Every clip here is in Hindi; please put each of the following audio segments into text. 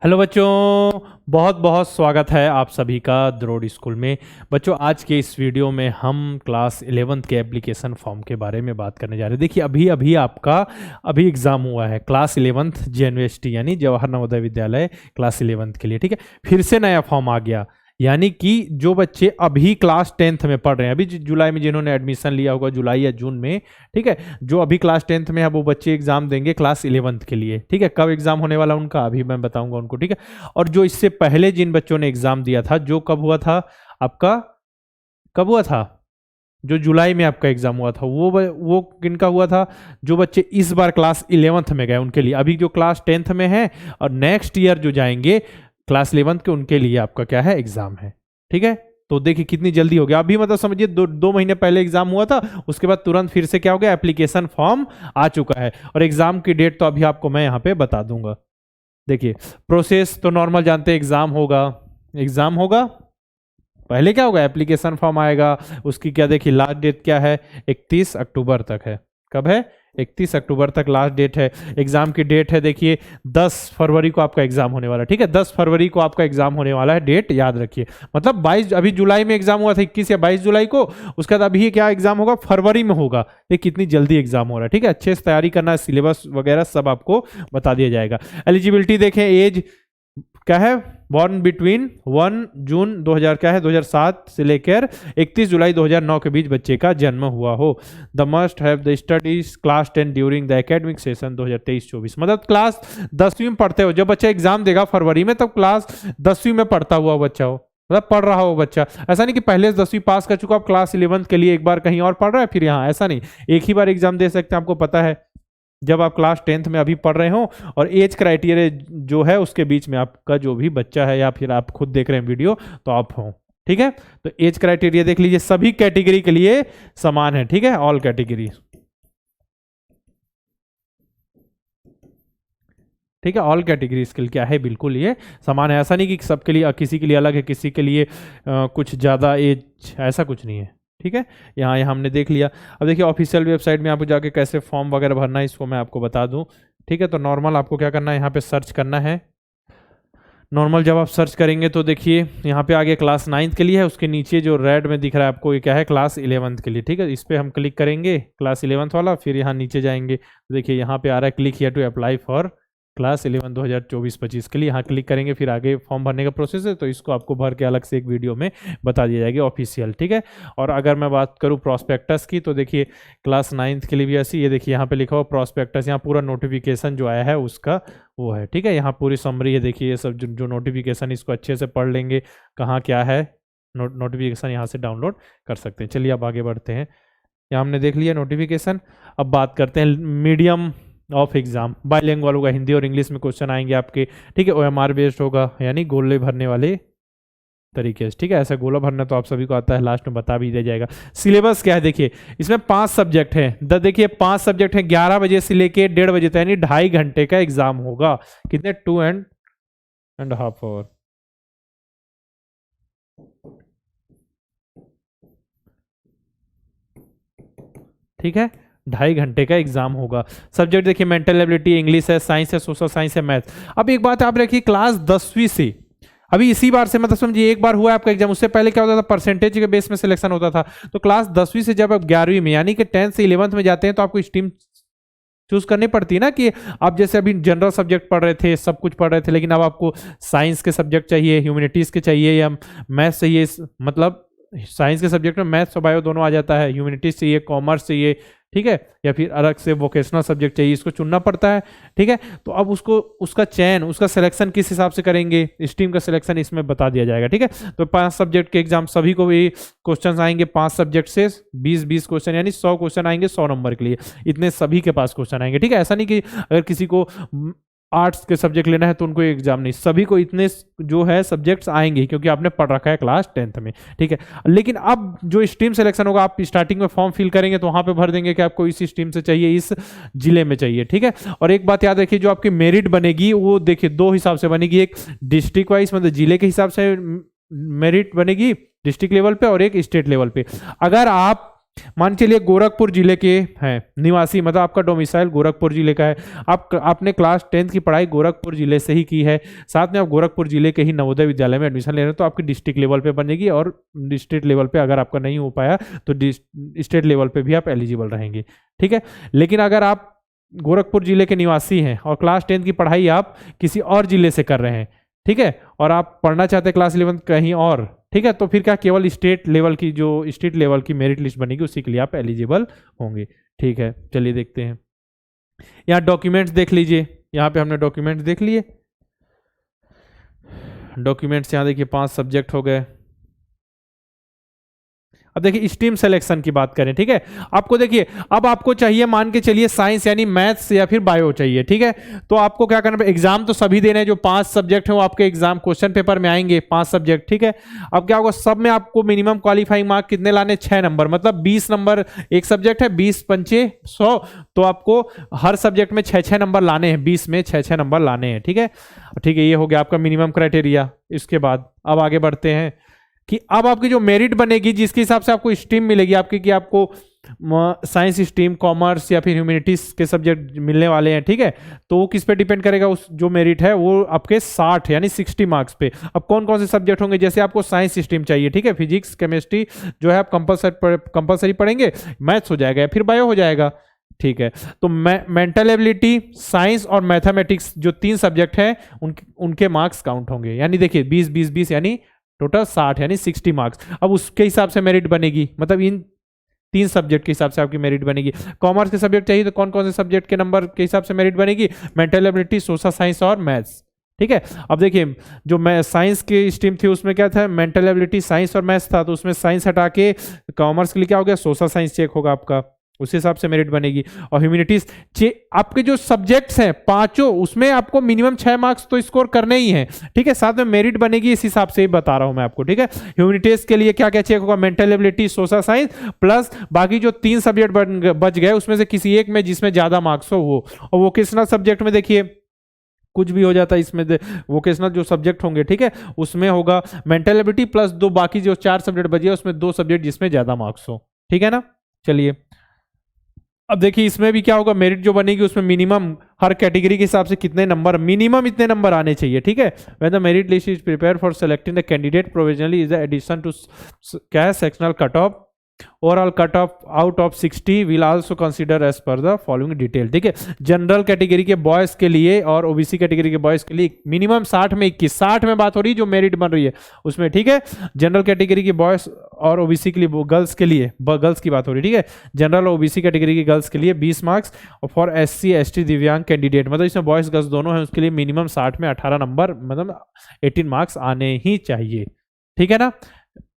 हेलो बच्चों, बहुत बहुत स्वागत है आप सभी का द्रोड़ स्कूल में। बच्चों, आज के इस वीडियो में हम क्लास 11th के एप्लीकेशन फॉर्म के बारे में बात करने जा रहे हैं। देखिए, अभी अभी आपका एग्ज़ाम हुआ है क्लास 11th जेएनवीएसटी यानी जवाहर नवोदय विद्यालय क्लास 11th के लिए। ठीक है, फिर से नया फॉर्म आ गया, यानी कि जो बच्चे अभी क्लास 10th में पढ़ रहे हैं, अभी जुलाई में जिन्होंने एडमिशन लिया होगा जुलाई या जून में, ठीक है, जो अभी क्लास 10th में है वो बच्चे एग्जाम देंगे क्लास 11th के लिए। ठीक है, कब एग्जाम होने वाला उनका अभी मैं बताऊंगा उनको। ठीक है, और जो इससे पहले जिन बच्चों ने एग्जाम दिया था, जो कब हुआ था आपका, कब हुआ था, जो जुलाई में आपका एग्जाम हुआ था, वो किनका हुआ था, जो बच्चे इस बार क्लास 11th में गए उनके लिए। अभी जो क्लास 10th में है और नेक्स्ट ईयर जो जाएंगे क्लास 11th के, उनके लिए आपका क्या है, एग्जाम है। ठीक है, तो देखिए कितनी जल्दी हो गया। अभी मतलब समझिए दो महीने पहले एग्जाम हुआ था, उसके बाद तुरंत फिर से क्या हो गया, एप्लीकेशन फॉर्म आ चुका है। और एग्जाम की डेट तो अभी आपको मैं यहाँ पे बता दूंगा। देखिए, प्रोसेस तो नॉर्मल जानते हैं, एग्जाम होगा, पहले क्या होगा, एप्लीकेशन फॉर्म आएगा, उसकी क्या देखिए लास्ट डेट क्या है, 31 अक्टूबर तक है। कब है, 31 अक्टूबर तक लास्ट डेट है। एग्जाम की डेट है देखिए 10 फरवरी को आपका एग्जाम होने वाला है। ठीक है, 10 फरवरी को आपका एग्जाम होने वाला है, डेट याद रखिए। मतलब 22, अभी जुलाई में एग्जाम हुआ था 21 या 22 जुलाई को, उसके बाद अभी क्या एग्जाम होगा, फरवरी में होगा। ये कितनी जल्दी एग्जाम हो रहा है। ठीक है, अच्छे से तैयारी करना, सिलेबस वगैरह सब आपको बता दिया जाएगा। एलिजिबिलिटी देखें, एज क्या है, बॉर्न बिटवीन 1 जून 2000 क्या है 2007 से लेकर 31 जुलाई 2009 के बीच बच्चे का जन्म हुआ हो। The must have the studies class 10 during the academic session 2023-24। मतलब क्लास 10वीं में पढ़ते हो, जब बच्चा एग्जाम देगा फरवरी में, तब क्लास 10वीं में पढ़ता हुआ बच्चा हो, मतलब पढ़ रहा हो बच्चा। ऐसा नहीं कि पहले 10वीं पास कर चुका, आप क्लास 11th के लिए एक बार कहीं और पढ़ रहा है फिर यहाँ, ऐसा नहीं, एक ही बार एग्जाम दे सकते हैं, आपको पता है, जब आप क्लास 10th में अभी पढ़ रहे हो। और एज क्राइटेरिया जो है उसके बीच में आपका जो भी बच्चा है, या फिर आप खुद देख रहे हैं वीडियो तो आप हो। ठीक है, तो एज क्राइटेरिया देख लीजिए, सभी कैटेगरी के लिए समान है। ठीक है, ऑल कैटेगरी। ठीक है, ऑल कैटेगरी स्किल क्या है, बिल्कुल ये समान है। ऐसा नहीं कि सबके लिए, किसी के लिए अलग है, किसी के लिए कुछ ज़्यादा एज, ऐसा कुछ नहीं है। ठीक है, यहाँ हमने देख लिया। अब देखिए ऑफिशियल वेबसाइट में आपको जाके कैसे फॉर्म वगैरह भरना है, इसको मैं आपको बता दूं। ठीक है, तो नॉर्मल आपको क्या करना है, यहाँ पे सर्च करना है। नॉर्मल जब आप सर्च करेंगे तो देखिए यहाँ पे आगे क्लास 9th के लिए है, उसके नीचे जो रेड में दिख रहा है आपको, ये क्या है, क्लास 11th के लिए। ठीक है, इस पर हम क्लिक करेंगे, क्लास 11th वाला, फिर यहाँ नीचे जाएंगे तो देखिए यहाँ पे आ रहा है click here to apply for class 11 2024-25 के लिए। यहाँ क्लिक करेंगे, फिर आगे फॉर्म भरने का प्रोसेस है, तो इसको आपको भर के अलग से एक वीडियो में बता दिया जाएगी ऑफिशियल। ठीक है, और अगर मैं बात करूँ प्रोस्पेक्टस की, तो देखिए क्लास 9th के लिए भी ऐसी, ये देखिए यहाँ पे लिखा हुआ प्रोस्पेक्टस, यहाँ पूरा नोटिफिकेशन जो आया है उसका वो है। ठीक है, यहाँ पूरी समरी है, देखिए ये सब जो नोटिफिकेशन, इसको अच्छे से पढ़ लेंगे, कहाँ क्या है, नोटिफिकेशन यहाँ से डाउनलोड कर सकते हैं। चलिए अब आगे बढ़ते हैं। यहाँ हमने देख लिया नोटिफिकेशन। अब बात करते हैं मीडियम ऑफ एग्जाम, बाइलिंगुअल होगा, हिंदी और इंग्लिश में क्वेश्चन आएंगे आपके। ठीक है, OMR बेस्ड होगा, यानी गोले भरने वाले तरीके से। ठीक है, ऐसा गोला भरना तो आप सभी को आता है, लास्ट में बता भी दिया जाएगा। सिलेबस क्या है देखिए, इसमें 5 सब्जेक्ट हैं। देखिए 5 सब्जेक्ट हैं, 11 बजे से लेके 1:30 बजे तक, यानी 2.5 घंटे का एग्जाम होगा। कितने, 2.5 आवर। ठीक है, 2.5 घंटे का एग्जाम होगा। सब्जेक्ट देखिए मेंटल एबिलिटी, इंग्लिश है, साइंस है, सोशल साइंस है, मैथ। अब एक बात आप रखिए, क्लास 10वीं से अभी इसी बार से, मतलब समझिए एक बार हुआ है आपका एग्जाम, उससे पहले क्या होता था, परसेंटेज के बेस में सिलेक्शन होता था। तो क्लास 10वीं से जब आप 11वीं में, यानी कि 10th से 11th में जाते हैं, तो आपको स्ट्रीम चूज करनी पड़ती है ना, कि आप जैसे अभी जनरल सब्जेक्ट पढ़ रहे थे, सब कुछ पढ़ रहे थे, लेकिन अब आपको साइंस के सब्जेक्ट चाहिए, ह्यूमैनिटीज के चाहिए, या मैथ्स चाहिए। मतलब साइंस के सब्जेक्ट में मैथ्स और बायो दोनों आ जाता है, ह्यूमैनिटीज चाहिए, कॉमर्स चाहिए, ठीक है, या फिर अलग से वोकेशनल सब्जेक्ट चाहिए, इसको चुनना पड़ता है। ठीक है, तो अब उसको, उसका चयन, उसका सिलेक्शन किस हिसाब से करेंगे, स्ट्रीम का सिलेक्शन इसमें बता दिया जाएगा। ठीक है, तो 5 सब्जेक्ट के एग्जाम, सभी को भी क्वेश्चन आएंगे 5 सब्जेक्ट से 20-20 क्वेश्चन, यानी 100 क्वेश्चन आएंगे 100 नंबर के लिए, इतने सभी के पास क्वेश्चन आएंगे। ठीक है, ऐसा नहीं कि अगर किसी को आर्ट्स के सब्जेक्ट लेना है तो उनको एग्जाम नहीं, सभी को इतने जो है सब्जेक्ट्स आएंगे, क्योंकि आपने पढ़ रखा है क्लास 10th में। ठीक है, लेकिन अब जो स्ट्रीम सिलेक्शन होगा, आप स्टार्टिंग में फॉर्म फिल करेंगे तो वहां पे भर देंगे कि आपको इस स्ट्रीम से चाहिए, इस जिले में चाहिए। ठीक है, और एक बात याद रखिए, जो आपकी मेरिट बनेगी वो देखिए 2 हिसाब से बनेगी, एक डिस्ट्रिक्ट वाइज, मतलब जिले के हिसाब से मेरिट बनेगी डिस्ट्रिक्ट लेवल पे, और एक स्टेट लेवल पे। अगर आप मान चलिए गोरखपुर जिले के हैं निवासी, मतलब आपका डोमिसाइल गोरखपुर जिले का है, आपने क्लास 10th की पढ़ाई गोरखपुर जिले से ही की है, साथ में आप गोरखपुर जिले के ही नवोदय विद्यालय में एडमिशन ले रहे हैं, तो आपकी डिस्ट्रिक्ट लेवल पे बनेगी, और डिस्ट्रिक्ट लेवल पे अगर आपका नहीं हो पाया तो स्टेट लेवल पे भी आप एलिजिबल रहेंगे। ठीक है, लेकिन अगर आप गोरखपुर जिले के निवासी हैं और क्लास 10th की पढ़ाई आप किसी और जिले से कर रहे हैं, ठीक है, और आप पढ़ना चाहते हैं क्लास 11 कहीं और, ठीक है, तो फिर क्या केवल स्टेट लेवल की मेरिट लिस्ट बनेगी, उसी के लिए आप एलिजिबल होंगे। ठीक है, चलिए देखते हैं, यहाँ डॉक्यूमेंट्स देख लीजिए, यहाँ पे हमने डॉक्यूमेंट्स देख लिए। डॉक्यूमेंट्स यहाँ देखिए 5 सब्जेक्ट हो गए। अब देखिए स्ट्रीम सिलेक्शन की बात करें, ठीक है, आपको देखिए अब आपको चाहिए, मान के चलिए साइंस यानी मैथ्स या फिर बायो चाहिए, ठीक है, तो आपको क्या करना है, एग्जाम तो सभी देने हैं, जो 5 सब्जेक्ट हैं वो आपके एग्जाम क्वेश्चन पेपर में आएंगे, 5 सब्जेक्ट, ठीक है। अब क्या होगा, सब में आपको मिनिमम क्वालिफाइंग मार्क कितने लाने, 6 नंबर, मतलब 20 नंबर एक सब्जेक्ट है, 20 पंचे 100, तो आपको हर सब्जेक्ट में 6-6 नंबर लाने हैं, 20 में 6-6 नंबर लाने हैं, ठीक है। ठीक है, ये हो गया आपका मिनिमम क्राइटेरिया। इसके बाद अब आगे बढ़ते हैं कि अब आपकी जो मेरिट बनेगी, जिसके हिसाब से आपको स्ट्रीम मिलेगी आपकी, कि आपको साइंस स्ट्रीम, कॉमर्स या फिर ह्यूमैनिटीज के सब्जेक्ट मिलने वाले हैं, ठीक है, तो वो किस पे डिपेंड करेगा, उस जो मेरिट है वो आपके 60 यानी 60 मार्क्स पे। अब कौन कौन से सब्जेक्ट होंगे, जैसे आपको साइंस स्ट्रीम चाहिए, ठीक है, फिजिक्स केमिस्ट्री जो है आप कंपलसरी पढ़ेंगे, मैथ्स हो जाएगा या फिर बायो हो जाएगा, ठीक है। तो मेंटल एबिलिटी, साइंस और मैथमेटिक्स जो 3 सब्जेक्ट हैं उनके मार्क्स काउंट होंगे, यानी देखिए 20-20-20 यानी टोटल 60 यानी 60 मार्क्स। अब उसके हिसाब से मेरिट बनेगी, मतलब इन 3 सब्जेक्ट के हिसाब से आपकी मेरिट बनेगी। कॉमर्स के सब्जेक्ट चाहिए तो कौन कौन से सब्जेक्ट के नंबर के हिसाब से मेरिट बनेगी, मेंटल एबिलिटी, सोशल साइंस और मैथ्स, ठीक है। अब देखिए जो मैं साइंस की स्ट्रीम थी उसमें क्या था, मेंटल एबिलिटी, साइंस और मैथ्स था, तो उसमें साइंस हटा के कॉमर्स के लिए क्या हो गया, सोशल साइंस चेक होगा आपका, उस हिसाब से मेरिट बनेगी। और ह्यूमैनिटीज आपके जो सब्जेक्ट्स हैं 5 उसमें आपको मिनिमम 6 मार्क्स तो स्कोर करने ही हैं, ठीक है, साथ में मेरिट बनेगी, इस हिसाब से ही बता रहा हूं मैं आपको, ठीक है। ह्यूमैनिटीज के लिए क्या क्या चेक होगा, mental ability, social science, plus बाकी जो 3 सब्जेक्ट बच गए उसमें से किसी एक में जिसमें ज्यादा मार्क्स हो वो। और वोकेशनल सब्जेक्ट में देखिए कुछ भी हो जाता है इसमें, वोकेशनल जो सब्जेक्ट होंगे, ठीक है, उसमें होगा मेंटल एबिलिटी प्लस 2 बाकी जो 4 सब्जेक्ट बचे उसमें 2 सब्जेक्ट जिसमें ज्यादा मार्क्स हो, ठीक है ना। चलिए अब देखिए इसमें भी क्या होगा, मेरिट जो बनेगी उसमें मिनिमम हर कैटेगरी के हिसाब से कितने नंबर, मिनिमम इतने नंबर आने चाहिए, ठीक है। When the merit list is prepare for selecting the candidate provisionally is the addition to क्या है sectional cut off, overall cut off out of 60 will also consider as per the following detail, ठीक है। जनरल कैटेगरी के बॉयज के लिए और ओबीसी कैटेगरी के बॉयज के लिए मिनिमम 60 में 21, 60 में बात हो रही है जो मेरिट बन रही है उसमें, ठीक है। जनरल कैटेगरी के बॉयज और ओबीसी के लिए, गर्ल्स के लिए, गर्ल्स की बात हो रही है, ठीक है, जनरल और ओबीसी कैटेगरी की गर्ल्स के लिए 20 मार्क्स, और फॉर एससी एसटी दिव्यांग कैंडिडेट, मतलब इसमें बॉयज गर्ल्स दोनों हैं, उसके लिए मिनिमम 60 में 18 नंबर, मतलब 18 मार्क्स आने ही चाहिए, ठीक है ना।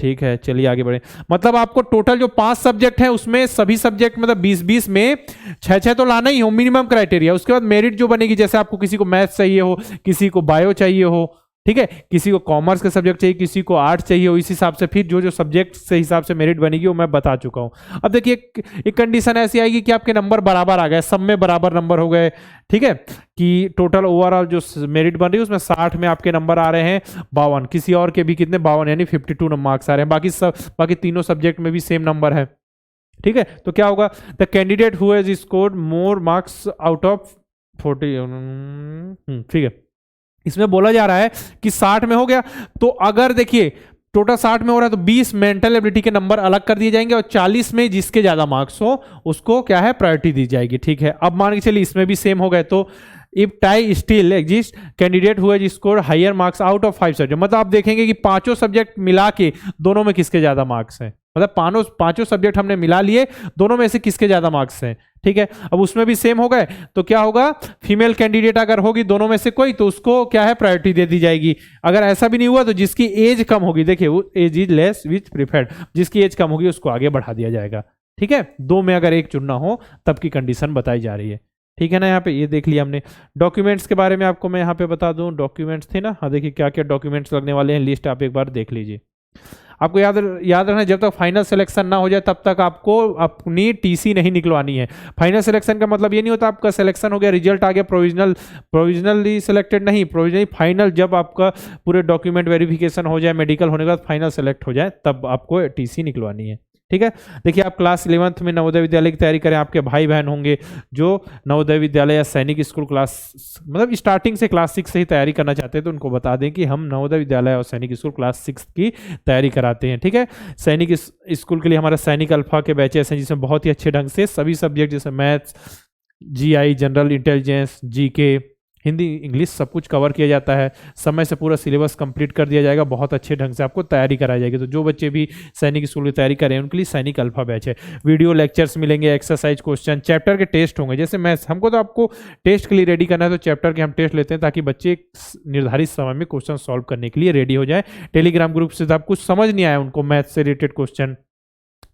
ठीक है, चलिए आगे बढ़े। मतलब आपको टोटल जो 5 सब्जेक्ट हैं उसमें सभी सब्जेक्ट मतलब 20-20 में 6-6 तो लाना ही हो, मिनिमम क्राइटेरिया। उसके बाद मेरिट जो बनेगी, जैसे आपको किसी को मैथ्स चाहिए हो, किसी को बायो चाहिए हो, ठीक है, किसी को कॉमर्स के सब्जेक्ट चाहिए, किसी को आर्ट चाहिए हो, इस हिसाब से फिर जो जो सब्जेक्ट से हिसाब से मेरिट बनेगी वो मैं बता चुका हूं। अब देखिए एक कंडीशन ऐसी आएगी कि आपके नंबर बराबर आ गए, सब में बराबर नंबर हो गए, ठीक है, कि टोटल ओवरऑल जो मेरिट बन रही है उसमें 60 में आपके नंबर आ रहे हैं 52, किसी और के भी कितने 52 यानी 52 मार्क्स आ रहे हैं, बाकी तीनों सब्जेक्ट में भी सेम नंबर है, ठीक है। तो क्या होगा, the candidate who has scored more marks out of 40, ठीक है। इसमें बोला जा रहा है कि 60 में हो गया, तो अगर देखिए टोटल 60 में हो रहा है तो 20 मेंटल एबिलिटी के नंबर अलग कर दिए जाएंगे और 40 में जिसके ज्यादा मार्क्स हो उसको क्या है प्रायोरिटी दी जाएगी, ठीक है। अब मान के चलिए इसमें भी सेम हो गए, तो if tie still exist candidate who has score higher marks out of 5 subject, मतलब आप देखेंगे कि 5 सब्जेक्ट मिला के दोनों में किसके ज्यादा मार्क्स हैं, मतलब 5 सब्जेक्ट हमने मिला लिए, दोनों में से किसके ज्यादा मार्क्स हैं, ठीक है। अब उसमें भी सेम हो गए, तो क्या होगा, फीमेल कैंडिडेट अगर होगी दोनों में से कोई तो उसको क्या है प्रायोरिटी दे दी जाएगी। अगर ऐसा भी नहीं हुआ तो जिसकी एज कम होगी, देखिए वो age is less which preferred, जिसकी एज कम होगी उसको आगे बढ़ा दिया जाएगा, ठीक है। 2 में अगर एक चुनना हो तब की कंडीशन बताई जा रही है, ठीक है ना। यहाँ पे ये देख लिया हमने। डॉक्यूमेंट्स के बारे में आपको मैं यहाँ पे बता दूं, डॉक्यूमेंट्स थे ना, हाँ देखिए क्या क्या डॉक्यूमेंट्स लगने वाले हैं, लिस्ट आप एक बार देख लीजिए। आपको याद रखना, जब तक फाइनल सिलेक्शन ना हो जाए तब तक आपको अपनी टीसी नहीं निकलवानी है। फाइनल सिलेक्शन का मतलब ये नहीं होता आपका सिलेक्शन हो गया, रिजल्ट आ गया, प्रोविजनली सिलेक्टेड नहीं, प्रोविजनली फाइनल, जब आपका पूरे डॉक्यूमेंट वेरिफिकेशन हो जाए, मेडिकल होने के बाद फाइनल सेलेक्ट हो जाए तब आपको टीसी निकलवानी है, ठीक है। देखिए आप क्लास 11th में नवोदय विद्यालय की तैयारी करें, आपके भाई बहन होंगे जो नवोदय विद्यालय या सैनिक स्कूल क्लास मतलब स्टार्टिंग से क्लास 6 से ही तैयारी करना चाहते हैं, तो उनको बता दें कि हम नवोदय विद्यालय और सैनिक स्कूल क्लास 6 की तैयारी कराते हैं। ठीक है, सैनिक स्कूल के लिए हमारा सैनिक अल्फा के बैचेस हैं जिसमें बहुत ही अच्छे ढंग से सभी सब्जेक्ट जैसे maths, GI, general intelligence, GK, Hindi, English सब कुछ कवर किया जाता है। समय से पूरा सिलेबस कंप्लीट कर दिया जाएगा, बहुत अच्छे ढंग से आपको तैयारी कराई जाएगी। तो जो बच्चे भी सैनिक स्कूल की तैयारी करें उनके लिए सैनिक अल्फा बैच है। वीडियो लेक्चर्स मिलेंगे, एक्सरसाइज क्वेश्चन, चैप्टर के टेस्ट होंगे। जैसे मैथ्स हमको तो आपको टेस्ट के लिए रेडी करना है तो चैप्टर के हम टेस्ट लेते हैं ताकि बच्चे निर्धारित समय में क्वेश्चन सॉल्व करने के लिए रेडी हो जाए। टेलीग्राम ग्रुप से तो आप कुछ समझ नहीं आया उनको मैथ्स से रिलेटेड क्वेश्चन,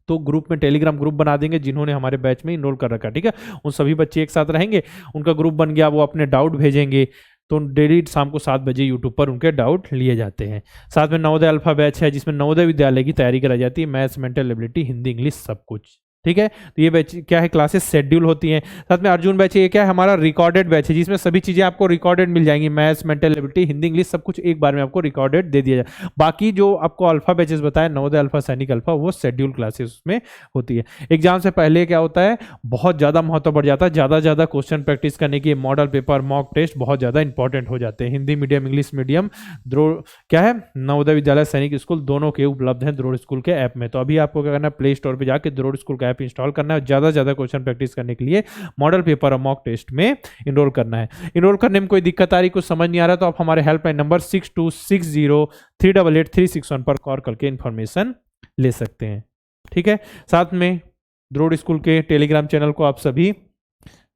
तो ग्रुप में टेलीग्राम ग्रुप बना देंगे जिन्होंने हमारे बैच में इनरोल कर रखा है। ठीक है, उन सभी बच्चे एक साथ रहेंगे, उनका ग्रुप बन गया, वो अपने डाउट भेजेंगे, तो डेली शाम को 7 बजे यूट्यूब पर उनके डाउट लिए जाते हैं। साथ में नवोदय अल्फा बैच है जिसमें नवोदय विद्यालय की तैयारी कराई जाती है, maths, mental ability, Hindi, English सब कुछ। ठीक है, तो ये बैच क्या है, क्लासेस शेड्यूल होती हैं। साथ में अर्जुन बैच ये क्या है, हमारा रिकॉर्डेड बैच है जिसमें सभी चीजें आपको रिकॉर्डेड मिल जाएंगी, maths, mental ability, Hindi, English सब कुछ एक बार में आपको रिकॉर्डेड दे दिया जाए। बाकी जो आपको अल्फा बैचेस बताया, नवोदय अल्फा, सैनिक अल्फा, वो शेड्यूल क्लासेस उसमें होती है। एग्जाम से पहले क्या होता है, बहुत ज्यादा महत्व बढ़ जाता है, ज्यादा क्वेश्चन प्रैक्टिस करने की, मॉडल पेपर, मॉक टेस्ट बहुत ज्यादा इंपॉर्टेंट हो जाते हैं। हिंदी मीडियम, इंग्लिश मीडियम, क्या है, नवोदय विद्यालय, सैनिक स्कूल दोनों के उपलब्ध हैं द्रोड़ स्कूल के ऐप में। तो अभी आपको क्या करना है, प्ले स्टोर पर जाकर द्रोड़ स्कूल का ऐप इंस्टॉल करना है, ज्यादा क्वेश्चन प्रैक्टिस करने के लिए मॉडल पेपर और मॉक टेस्ट में इनरोल करना है। इनरोल करने में कोई दिक्कत आ रही, कुछ समझ नहीं आ रहा, तो आप हमारे हेल्पलाइन नंबर 6260388361 पर कॉल करके इंफॉर्मेशन ले सकते हैं। ठीक है, साथ में द्रोड़ स्कूल के टेलीग्राम चैनल को आप सभी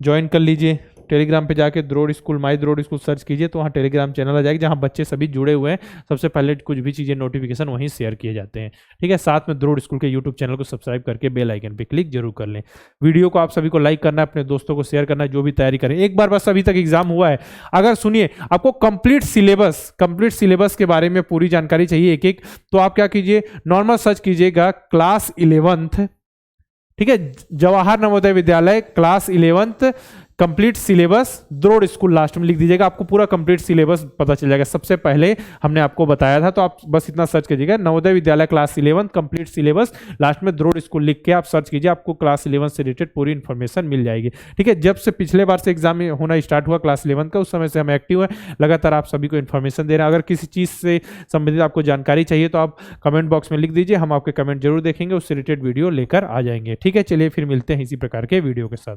ज्वाइन कर लीजिए। टेलीग्राम पे जाके द्रोड़ स्कूल, माई द्रोड़ स्कूल सर्च कीजिए तो वहाँ टेलीग्राम चैनल आ जाएगा जहाँ बच्चे सभी जुड़े हुए हैं। सबसे पहले कुछ भी चीज़ें नोटिफिकेशन वहीं शेयर किए जाते हैं। ठीक है, साथ में द्रोड़ स्कूल के यूट्यूब चैनल को सब्सक्राइब करके बेल आइकन पे क्लिक जरूर कर लें। वीडियो को आप सभी को लाइक करना है, अपने दोस्तों को शेयर करना है, जो भी तैयारी करें। एक बार बस, अभी तक एग्जाम हुआ है, अगर सुनिए आपको कंप्लीट सिलेबस के बारे में पूरी जानकारी चाहिए एक एक, तो आप क्या कीजिए, नॉर्मल सर्च कीजिएगा क्लास 11th, ठीक है, Jawahar Navodaya Vidyalaya class 11th complete syllabus द्रोड़ स्कूल, लास्ट में लिख दीजिएगा, आपको पूरा कंप्लीट सिलेबस पता चल जाएगा। सबसे पहले हमने आपको बताया था, तो आप बस इतना सर्च कीजिएगा, Navodaya Vidyalaya class 11 complete syllabus, last में द्रोड़ स्कूल लिख के आप सर्च कीजिए, आपको क्लास 11 से रिलेटेड पूरी इन्फॉर्मेशन मिल जाएगी। ठीक है, जब से पिछले बार से एग्जाम होना स्टार्ट हुआ क्लास 11 का, उस समय से हम एक्टिव हैं, लगातार आप सभी को इन्फॉर्मेशन दे रहे हैं। अगर किसी चीज़ से संबंधित आपको जानकारी चाहिए तो आप कमेंट बॉक्स में लिख दीजिए, हम आपके कमेंट जरूर देखेंगे, उससे रिलेटेड वीडियो लेकर आ जाएंगे। ठीक है, चलिए फिर मिलते हैं इसी प्रकार के वीडियो के साथ।